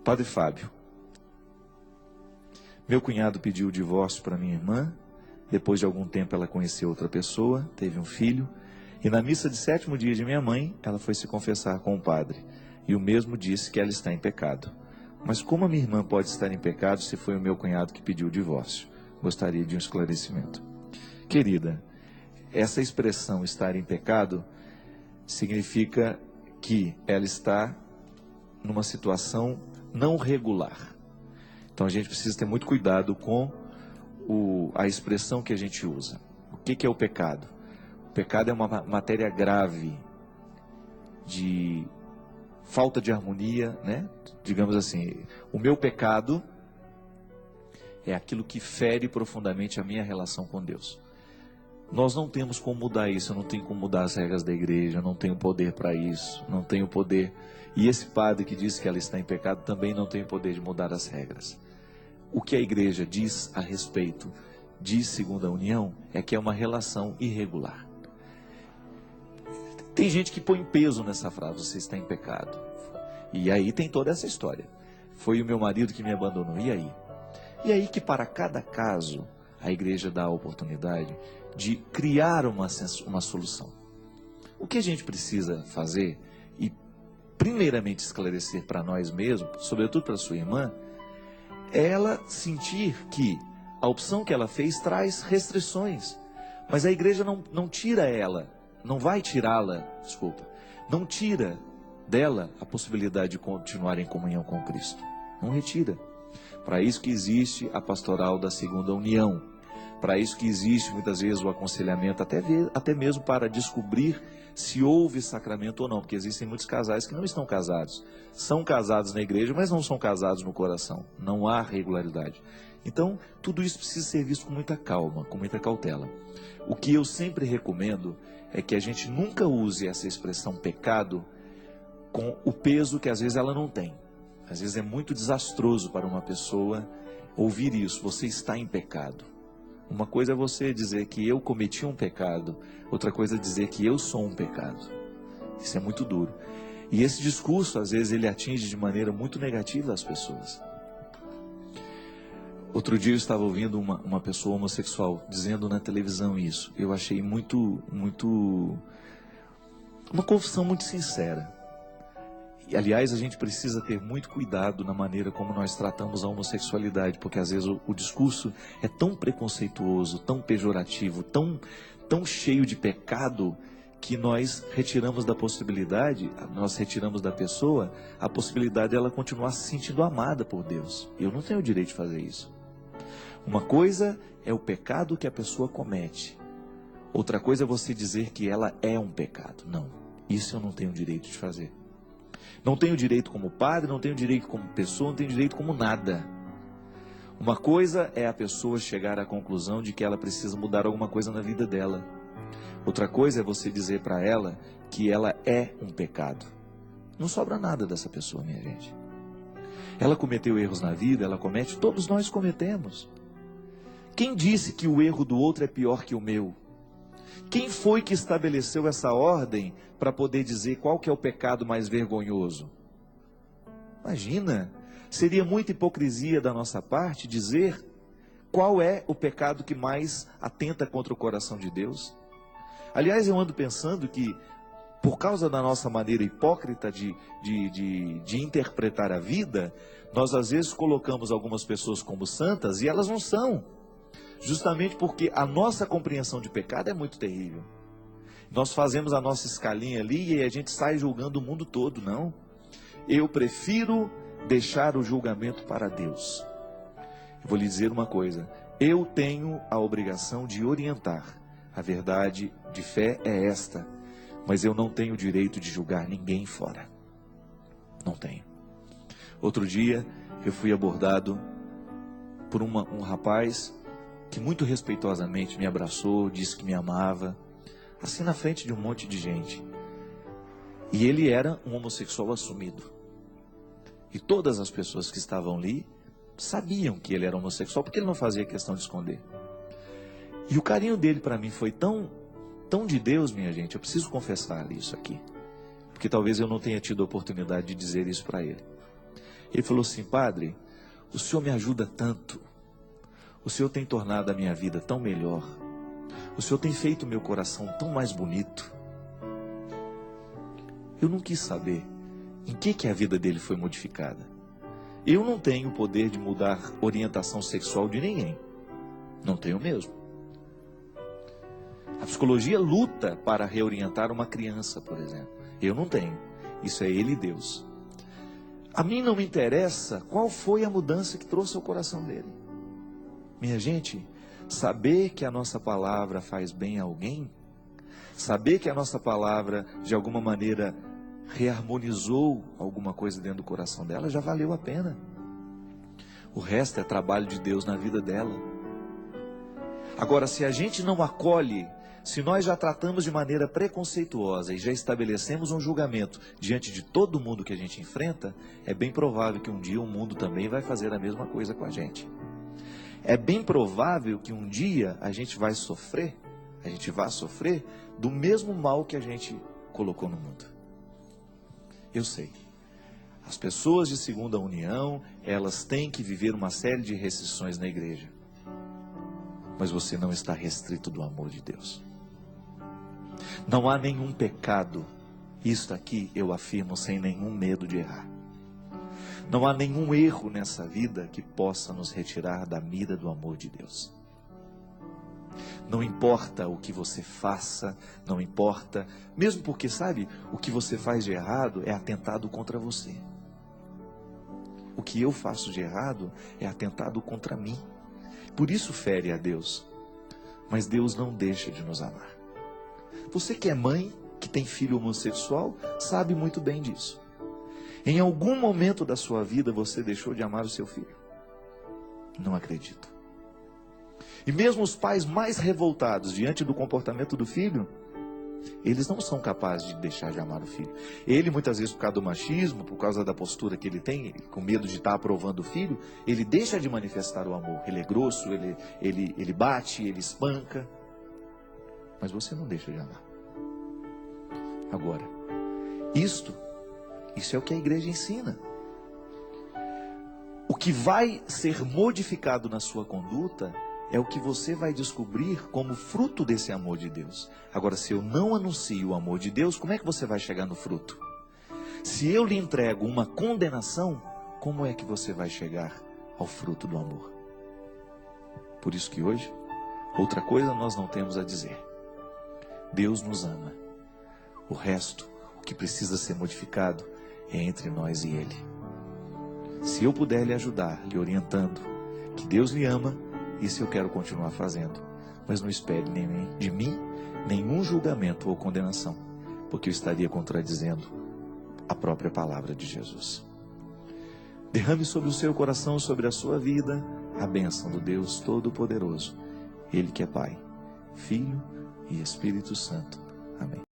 Padre Fábio, meu cunhado pediu o divórcio para minha irmã. Depois de algum tempo ela conheceu outra pessoa, teve um filho. E na missa de 7º dia de minha mãe, ela foi se confessar com o padre. E o mesmo disse que ela está em pecado. Mas como a minha irmã pode estar em pecado se foi o meu cunhado que pediu o divórcio? Gostaria de um esclarecimento. Querida, essa expressão estar em pecado significa que ela está numa situação não regular. Então a gente precisa ter muito cuidado com a expressão que a gente usa. O que é o pecado? O pecado é uma matéria grave de falta de harmonia, né? Digamos assim, o meu pecado é aquilo que fere profundamente a minha relação com Deus. Nós não temos como mudar isso, eu não tenho como mudar as regras da igreja, eu não tenho poder para isso, não tenho poder. E esse padre que diz que ela está em pecado também não tem poder de mudar as regras. O que a igreja diz a respeito de segunda união é que é uma relação irregular. Tem gente que põe peso nessa frase, você está em pecado. E aí tem toda essa história. Foi o meu marido que me abandonou, e aí? E aí que para cada caso a igreja dá a oportunidade de criar uma solução. O que a gente precisa fazer, e primeiramente esclarecer para nós mesmos, sobretudo para sua irmã, é ela sentir que a opção que ela fez traz restrições. Mas a igreja não tira ela, não vai tirá-la, não tira dela a possibilidade de continuar em comunhão com Cristo. Não retira. Para isso que existe a pastoral da segunda união. Para isso que existe muitas vezes o aconselhamento, até mesmo para descobrir se houve sacramento ou não, porque existem muitos casais que não estão casados. São casados na igreja, mas não são casados no coração. Não há regularidade. Então, tudo isso precisa ser visto com muita calma, com muita cautela. O que eu sempre recomendo é que a gente nunca use essa expressão pecado com o peso que às vezes ela não tem. Às vezes é muito desastroso para uma pessoa ouvir isso, você está em pecado. Uma coisa é você dizer que eu cometi um pecado, outra coisa é dizer que eu sou um pecado. Isso é muito duro. E esse discurso, às vezes, ele atinge de maneira muito negativa as pessoas. Outro dia eu estava ouvindo uma pessoa homossexual dizendo na televisão isso. Eu achei uma confissão muito sincera. E, aliás, a gente precisa ter muito cuidado na maneira como nós tratamos a homossexualidade, porque às vezes o discurso é tão preconceituoso, tão pejorativo, tão cheio de pecado, que nós retiramos da possibilidade, nós retiramos da pessoa a possibilidade de ela continuar se sentindo amada por Deus. Eu não tenho o direito de fazer isso. Uma coisa é o pecado que a pessoa comete. Outra coisa é você dizer que ela é um pecado. Não, isso eu não tenho o direito de fazer. Não tenho direito como padre, não tenho direito como pessoa, não tenho direito como nada. Uma coisa é a pessoa chegar à conclusão de que ela precisa mudar alguma coisa na vida dela. Outra coisa é você dizer para ela que ela é um pecado. Não sobra nada dessa pessoa, minha gente. Ela cometeu erros na vida, ela comete, todos nós cometemos. Quem disse que o erro do outro é pior que o meu? Quem foi que estabeleceu essa ordem para poder dizer qual que é o pecado mais vergonhoso? Imagina, seria muita hipocrisia da nossa parte dizer qual é o pecado que mais atenta contra o coração de Deus. Aliás, eu ando pensando que, por causa da nossa maneira hipócrita de interpretar a vida, nós às vezes colocamos algumas pessoas como santas e elas não são. Justamente porque a nossa compreensão de pecado é muito terrível. Nós fazemos a nossa escalinha ali e a gente sai julgando o mundo todo. Não. Eu prefiro deixar o julgamento para Deus. Eu vou lhe dizer uma coisa. Eu tenho a obrigação de orientar. A verdade de fé é esta. Mas eu não tenho o direito de julgar ninguém fora. Não tenho. Outro dia eu fui abordado por um rapaz que muito respeitosamente me abraçou, disse que me amava, assim na frente de um monte de gente. E ele era um homossexual assumido. E todas as pessoas que estavam ali sabiam que ele era homossexual, porque ele não fazia questão de esconder. E o carinho dele para mim foi tão de Deus, minha gente, eu preciso confessar isso aqui, porque talvez eu não tenha tido a oportunidade de dizer isso para ele. Ele falou assim: padre, o senhor me ajuda tanto, o senhor tem tornado a minha vida tão melhor, o senhor tem feito o meu coração tão mais bonito. Eu não quis saber em que a vida dele foi modificada. Eu não tenho o poder de mudar orientação sexual de ninguém. Não tenho mesmo. A psicologia luta para reorientar uma criança, por exemplo. Eu não tenho. Isso é ele e Deus. A mim não me interessa qual foi a mudança que trouxe ao coração dele. Minha gente, saber que a nossa palavra faz bem a alguém, saber que a nossa palavra de alguma maneira reharmonizou alguma coisa dentro do coração dela, já valeu a pena. O resto é trabalho de Deus na vida dela. Agora, se a gente não acolhe, se nós já tratamos de maneira preconceituosa e já estabelecemos um julgamento diante de todo mundo que a gente enfrenta, é bem provável que um dia o mundo também vai fazer a mesma coisa com a gente. É bem provável que um dia a gente vai sofrer do mesmo mal que a gente colocou no mundo. Eu sei. As pessoas de segunda união, elas têm que viver uma série de restrições na igreja. Mas você não está restrito do amor de Deus. Não há nenhum pecado, isto aqui eu afirmo sem nenhum medo de errar. Não há nenhum erro nessa vida que possa nos retirar da mira do amor de Deus. Não importa o que você faça, não importa, mesmo porque, sabe, o que você faz de errado é atentado contra você. O que eu faço de errado é atentado contra mim. Por isso fere a Deus. Mas Deus não deixa de nos amar. Você que é mãe, que tem filho homossexual, sabe muito bem disso. Em algum momento da sua vida você deixou de amar o seu filho? Não acredito. E mesmo os pais mais revoltados diante do comportamento do filho, eles não são capazes de deixar de amar o filho. Ele, muitas vezes, por causa do machismo, por causa da postura que ele tem, com medo de estar aprovando o filho, ele deixa de manifestar o amor. Ele é grosso, ele bate, ele espanca. Mas você não deixa de amar. Agora, isso é o que a igreja ensina. O que vai ser modificado na sua conduta é o que você vai descobrir como fruto desse amor de Deus. Agora, se eu não anuncio o amor de Deus, como é que você vai chegar no fruto? Se eu lhe entrego uma condenação, como é que você vai chegar ao fruto do amor? Por isso que hoje, outra coisa nós não temos a dizer. Deus nos ama. O resto, o que precisa ser modificado, é entre nós e Ele. Se eu puder lhe ajudar, lhe orientando, que Deus lhe ama, isso eu quero continuar fazendo. Mas não espere de mim nenhum julgamento ou condenação, porque eu estaria contradizendo a própria palavra de Jesus. Derrame sobre o seu coração, sobre a sua vida, a bênção do Deus Todo-Poderoso. Ele que é Pai, Filho e Espírito Santo. Amém.